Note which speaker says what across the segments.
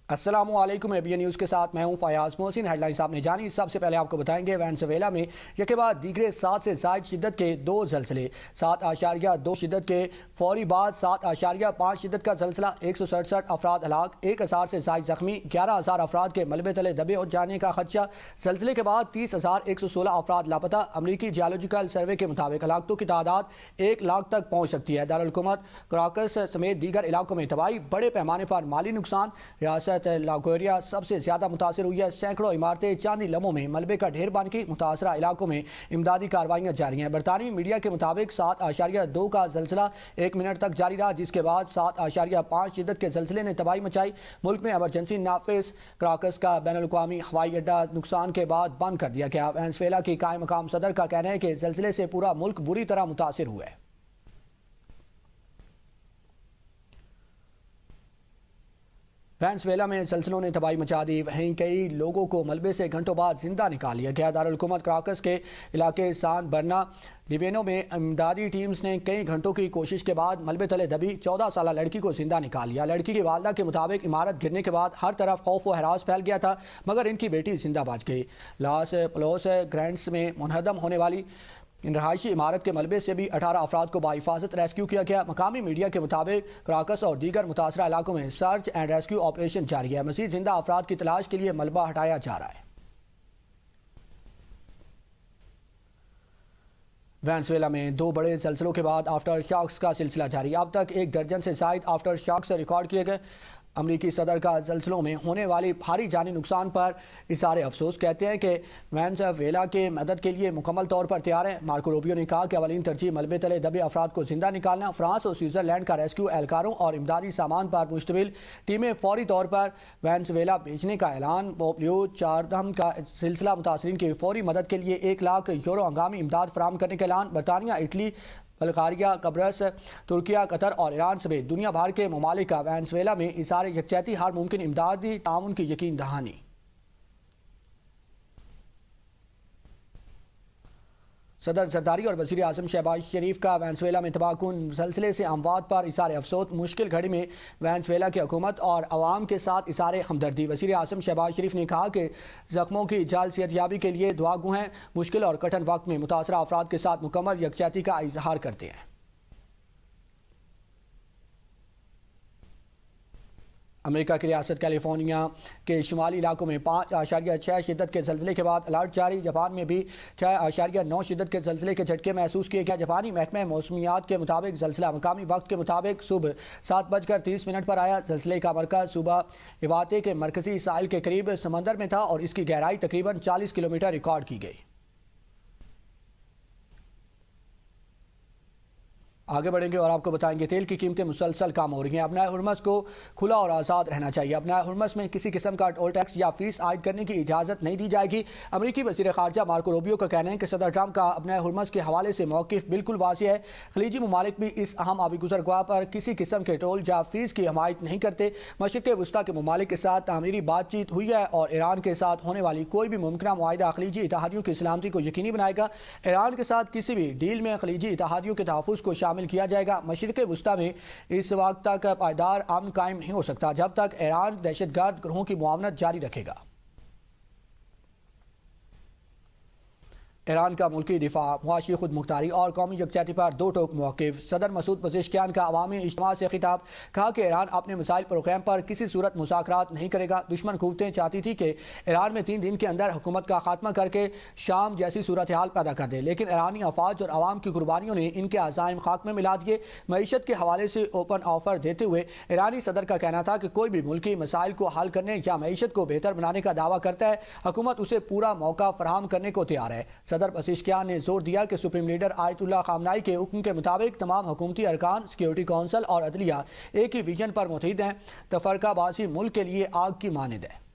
Speaker 1: السلام علیکم ABN news کے ساتھ میں ہوں فیاض محسن۔ ہیڈ لائنز آپ نے جانی، سب سے پہلے آپ کو بتائیں گے وینزویلا میں یکے بعد دیگرے 7 سے زائد شدت کے 2 زلزلے، 7.2 شدت کے فوری بعد 7.5 شدت کا زلزلہ، 167 افراد ہلاک، 1000 سے زائد زخمی، 11000 افراد کے ملبے تلے دبے ہو جانے کا خدشہ۔ زلزلے کے بعد 30,116 افراد لاپتہ۔ امریکی جیولوجیکل سروے کے مطابق ہلاکتوں کی تعداد 1 لاکھ تک پہنچ سکتی ہے۔ دارالحکومت کراکس سمیت دیگر علاقوں میں تباہی، بڑے پیمانے پر مالی نقصان۔ ریاست لاگوریا سب سے زیادہ متاثر ہوئی ہے، سینکڑوں عمارتیں چند ہی لمحوں میں ملبے کا ڈھیر بن گئی۔ متاثرہ علاقوں میں امدادی کارروائیاں جاری ہیں۔ برطانوی میڈیا کے مطابق 7.2 کا زلزلہ 1 منٹ تک جاری رہا، جس کے بعد 7.5 شدت کے زلزلے نے تباہی مچائی۔ ملک میں ایمرجنسی نافذ، کراکس کا بین الاقوامی ہوائی اڈہ نقصان کے بعد بند کر دیا گیا۔ وینزویلا کی قائم مقام صدر کا کہنا ہے کہ زلزلے سے پورا ملک بری طرح متاثر ہوا ہے۔ وینزویلا میں زلزلوں نے تباہی مچا دی، وہیں کئی لوگوں کو ملبے سے گھنٹوں بعد زندہ نکال لیا گیا۔ دارالحکومت کراکس کے علاقے سان برناڈینو میں امدادی ٹیمز نے کئی گھنٹوں کی کوشش کے بعد ملبے تلے دبی 14 سالہ لڑکی کو زندہ نکال لیا۔ لڑکی کی والدہ کے مطابق عمارت گرنے کے بعد ہر طرف خوف و ہراس پھیل گیا تھا، مگر ان کی بیٹی زندہ بچ گئی۔ لاس پلوس گرینڈس میں منہدم ہونے والی رہائشی عمارت کے ملبے سے بھی 18 افراد کو بحفاظت ریسکیو کیا گیا۔ مقامی میڈیا کے مطابق کراکس اور دیگر متاثرہ علاقوں میں سرچ اینڈ ریسکیو آپریشن جاری ہے۔ مزید زندہ افراد کی تلاش کے لیے ملبہ ہٹایا جا رہا ہے۔ وینزویلا میں 2 بڑے زلزلوں کے بعد آفٹر شاکس کا سلسلہ جاری۔ اب تک 1 درجن سے زائد آفٹر شاکس ریکارڈ کیے گئے۔ امریکی صدر کا زلزلوں میں ہونے والی بھاری جانی نقصان پر اظہار افسوس، کہتے ہیں کہ وینزویلا کے مدد کے لیے مکمل طور پر تیار ہے۔ مارکو روبیو نے کہا کہ اولین ترجیح ملبے تلے دبے افراد کو زندہ نکالنا۔ فرانس اور سوئٹزرلینڈ کا ریسکیو اہلکاروں اور امدادی سامان پر مشتمل ٹیمیں فوری طور پر وینزویلا بھیجنے کا اعلان۔ پوپلیو 4 کا سلسلہ متاثرین کی فوری مدد کے لیے 1 لاکھ یورو ہنگامی امداد فراہم کرنے کا اعلان۔ برطانیہ، اٹلی، بلغاریہ، قبرص، ترکیہ، قطر اور ایران سمیت دنیا بھر کے ممالک کا وینزویلا میں اظہار یکجہتی، ہر ممکن امدادی تعاون کی یقین دہانی۔ صدر زرداری اور وزیر اعظم شہباز شریف کا وینزویلا میں تباہ کن زلزلے سے اموات پر اظہار افسوس۔ مشکل گھڑی میں وینزویلا کی حکومت اور عوام کے ساتھ اظہار ہمدردی۔ وزیر اعظم شہباز شریف نے کہا کہ زخموں کی جلد صحت یابی کے لیے دعا گو ہیں، مشکل اور کٹھن وقت میں متاثرہ افراد کے ساتھ مکمل یکجہتی کا اظہار کرتے ہیں۔ امریکہ کی ریاست کیلیفورنیا کے شمالی علاقوں میں 5.6 شدت کے زلزلے کے بعد الرٹ جاری۔ جاپان میں بھی 6.9 شدت کے زلزلے کے جھٹکے محسوس کیے گئے۔ جاپانی محکمہ موسمیات کے مطابق زلزلہ مقامی وقت کے مطابق صبح 7:30 پر آیا۔ زلزلے کا مرکز صوبہ ایواتے کے مرکزی ساحل کے قریب سمندر میں تھا اور اس کی گہرائی تقریباً 40 کلومیٹر ریکارڈ کی گئی۔ آگے بڑھیں گے اور آپ کو بتائیں گے تیل کی قیمتیں مسلسل کم ہو رہی ہیں۔ ابنائے ہرمز کو کھلا اور آزاد رہنا چاہیے۔ ابنائے ہرمز میں کسی قسم کا ٹول ٹیکس یا فیس عائد کرنے کی اجازت نہیں دی جائے گی۔ امریکی وزیر خارجہ مارکو روبیو کا کہنا ہے کہ صدر ٹرمپ کا ابنائے ہرمز کے حوالے سے موقف بالکل واضح ہے۔ خلیجی ممالک بھی اس اہم آبی گزرگاہ پر کسی قسم کے ٹول یا فیس کی حمایت نہیں کرتے۔ مشرق وسطیٰ کے ممالک کے ساتھ تعمیری بات چیت ہوئی ہے اور ایران کے ساتھ ہونے والی کوئی بھی ممکنہ معاہدہ خلیجی اتحادیوں کی سلامتی کو یقینی بنائے گا۔ ایران کے ساتھ کسی بھی ڈیل میں خلیجی اتحادیوں کے تحفظ کو شامل کیا جائے گا۔ مشرق وسطیٰ میں اس وقت تک پائیدار امن قائم نہیں ہو سکتا جب تک ایران دہشت گرد گروہوں کی معاونت جاری رکھے گا۔ ایران کا ملکی دفاع، معاشی خود مختاری اور قومی یکجہتی پر 2 ٹوک موقف۔ صدر مسعود پزشکیان کا عوامی اجتماع سے خطاب، کہا کہ ایران اپنے مسائل پروگرام پر کسی صورت مذاکرات نہیں کرے گا۔ دشمن قوتیں چاہتی تھی کہ ایران میں 3 دن کے اندر حکومت کا خاتمہ کر کے شام جیسی صورتحال پیدا کر دے، لیکن ایرانی افواج اور عوام کی قربانیوں نے ان کے عزائم خاک میں ملا دیے۔ معیشت کے حوالے سے اوپن آفر دیتے ہوئے ایرانی صدر کا کہنا تھا کہ کوئی بھی ملکی مسائل کو حل کرنے یا معیشت کو بہتر بنانے کا دعویٰ کرتا ہے، حکومت اسے پورا موقع فراہم کرنے کو تیار ہے۔ صدر پزشکیان نے زور دیا کہ سپریم لیڈر آیت اللہ خامنائی کے حکم کے مطابق تمام حکومتی ارکان، سیکیورٹی کونسل اور عدلیہ ایک ہی ویژن پر متحد ہیں۔ تفرقہ بازی ملک کے لیے آگ کی مانند ہے۔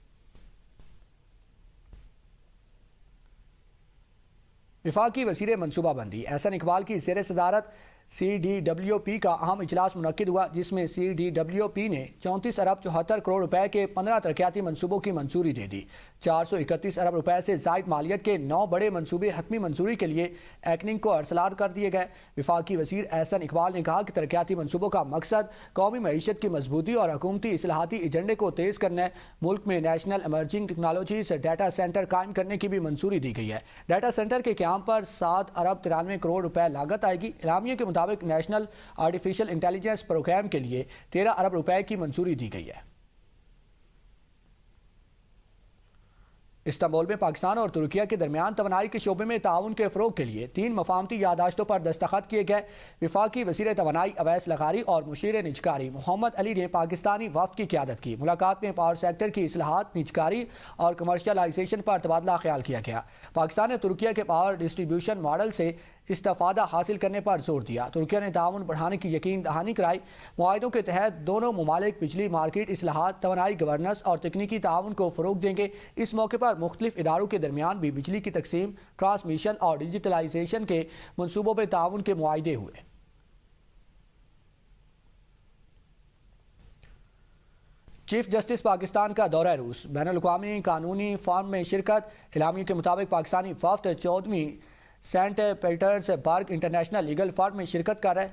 Speaker 1: وفاقی وزیر منصوبہ بندی احسن اقبال کی زیر صدارت CDWP کا اہم اجلاس منعقد ہوا، جس میں CDWP نے 34 ارب 74 کروڑ روپے کے 15 ترقیاتی منصوبوں کی منظوری دے دی۔ 431 ارب روپے سے زائد مالیت کے 9 بڑے منصوبے حتمی منظوری کے لیے ایکنگ کو ارسلان کر دیے گئے۔ وفاقی وزیر احسن اقبال نے کہا کہ ترقیاتی منصوبوں کا مقصد قومی معیشت کی مضبوطی اور حکومتی اصلاحاتی ایجنڈے کو تیز کرنا ہے۔ ملک میں national emerging technologies data centre قائم کرنے کی بھی منظوری دی گئی ہے۔ ڈیٹا سینٹر کے قیام پر 7 ارب 93 کروڑ روپے لاگت آئے گی۔ اعلامیے کے مطابق نیشنل آرٹیفیشل انٹیلیجنس پروگرام کے لیے 13 ارب روپے کی منظوری دی گئی ہے۔ استنبول میں پاکستان اور ترکیہ کے درمیان توانائی کے شعبے میں تعاون کے فروغ کے لیے 3 مفاہمتی یادداشتوں پر دستخط کیے گئے۔ وفاقی وزیر توانائی اویس لغاری اور مشیر نجکاری محمد علی نے پاکستانی وفد کی قیادت کی۔ ملاقات میں پاور سیکٹر کی اصلاحات، نجکاری اور کمرشلائزیشن پر تبادلہ خیال کیا گیا۔ پاکستان نے ترکیہ کے پاور ڈسٹریبیوشن ماڈل سے استفادہ حاصل کرنے پر زور دیا۔ ترکیہ نے تعاون بڑھانے کی یقین دہانی کرائی۔ معاہدوں کے تحت دونوں ممالک بجلی مارکیٹ اصلاحات، توانائی گورننس اور تکنیکی تعاون کو فروغ دیں گے۔ اس موقع پر مختلف اداروں کے درمیان بھی بجلی کی تقسیم، ٹرانسمیشن اور ڈیجیٹلائزیشن کے منصوبوں پر تعاون کے معاہدے ہوئے۔ چیف جسٹس پاکستان کا دورہ روس، بین الاقوامی قانونی فورم میں شرکت۔ اعلامیے کے مطابق پاکستانی وفد 14ویں سینٹ پیٹرز برگ انٹرنیشنل لیگل فورم میں شرکت کر رہے۔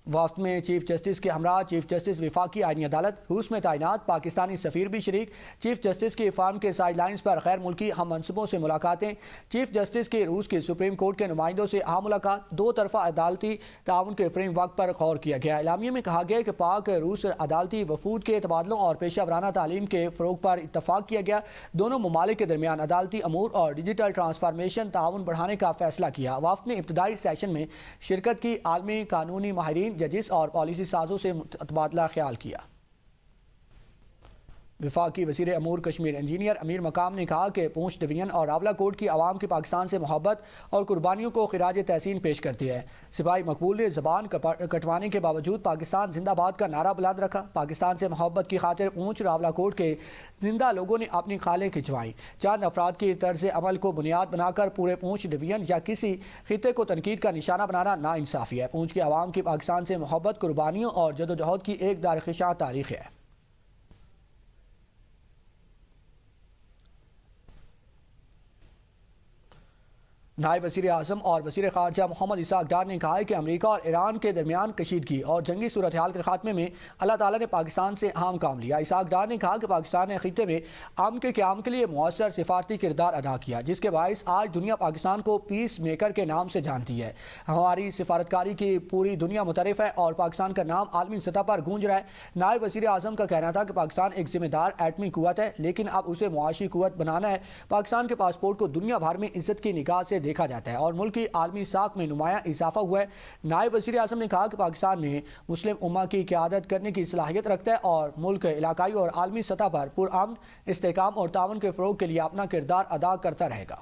Speaker 1: وفد میں چیف جسٹس کے ہمراہ چیف جسٹس وفاقی آئینی عدالت، روس میں تعینات پاکستانی سفیر بھی شریک۔ چیف جسٹس کی فارم کے سائیڈ لائنز پر غیر ملکی ہم منصبوں سے ملاقاتیں۔ چیف جسٹس کی روس کے سپریم کورٹ کے نمائندوں سے اہم ملاقات۔ 2 طرفہ عدالتی تعاون کے فریم ورک پر غور کیا گیا۔ اعلامیے میں کہا گیا کہ پاک روس عدالتی وفود کے تبادلوں اور پیشہ ورانہ تعلیم کے فروغ پر اتفاق کیا گیا۔ دونوں ممالک کے درمیان عدالتی امور اور ڈیجیٹل ٹرانسفارمیشن تعاون بڑھانے کا فیصلہ کیا۔ وفد نے ابتدائی سیشن میں شرکت کی، عالمی قانونی ماہرین، ججز اور پالیسی سازوں سے تبادلہ خیال کیا۔ وفاقی وزیر امور کشمیر انجینئر امیر مقام نے کہا کہ پونچھ ڈویژن اور راولاکوٹ کی عوام کی پاکستان سے محبت اور قربانیوں کو خراج تحسین پیش کرتی ہے۔ سپاہی مقبول نے زبان کٹوانے کے باوجود پاکستان زندہ باد کا نعرہ بلند رکھا۔ پاکستان سے محبت کی خاطر پونچھ راولاکوٹ کے زندہ لوگوں نے اپنی کھالیں کھنچوائیں۔ چند افراد کی طرز عمل کو بنیاد بنا کر پورے پونچھ ڈویژن یا کسی خطے کو تنقید کا نشانہ بنانا ناانصافی ہے۔ پونچھ کے عوام کی پاکستان سے محبت، قربانیوں اور جدوجہد کی ایک درخشاں تاریخ ہے۔ نائب وزیر اعظم اور وزیر خارجہ محمد اسحاق ڈار نے کہا ہے کہ امریکہ اور ایران کے درمیان کشیدگی اور جنگی صورتحال کے خاتمے میں اللہ تعالیٰ نے پاکستان سے اہم کام لیا۔ اسحاق ڈار نے کہا کہ پاکستان نے خطے میں امن کے قیام کے لیے مؤثر سفارتی کردار ادا کیا، جس کے باعث آج دنیا پاکستان کو پیس میکر کے نام سے جانتی ہے۔ ہماری سفارتکاری کی پوری دنیا متعارف ہے اور پاکستان کا نام عالمی سطح پر گونج رہا ہے۔ نائب وزیر اعظم کا کہنا تھا کہ پاکستان ایک ذمہ دار ایٹمی قوت ہے، لیکن اب اسے معاشی قوت بنانا ہے۔ پاکستان کے پاسپورٹ کو دنیا بھر میں عزت کی نگاہ سے دیکھا جاتا ہے اور ملک کی عالمی ساکھ میں نمایاں اضافہ ہوا ہے۔ نائب وزیر اعظم نے کہا کہ پاکستان میں مسلم امہ کی قیادت کرنے کی صلاحیت رکھتا ہے اور ملک علاقائی اور عالمی سطح پر پرامن، استحکام اور تعاون کے فروغ کے لیے اپنا کردار ادا کرتا رہے گا۔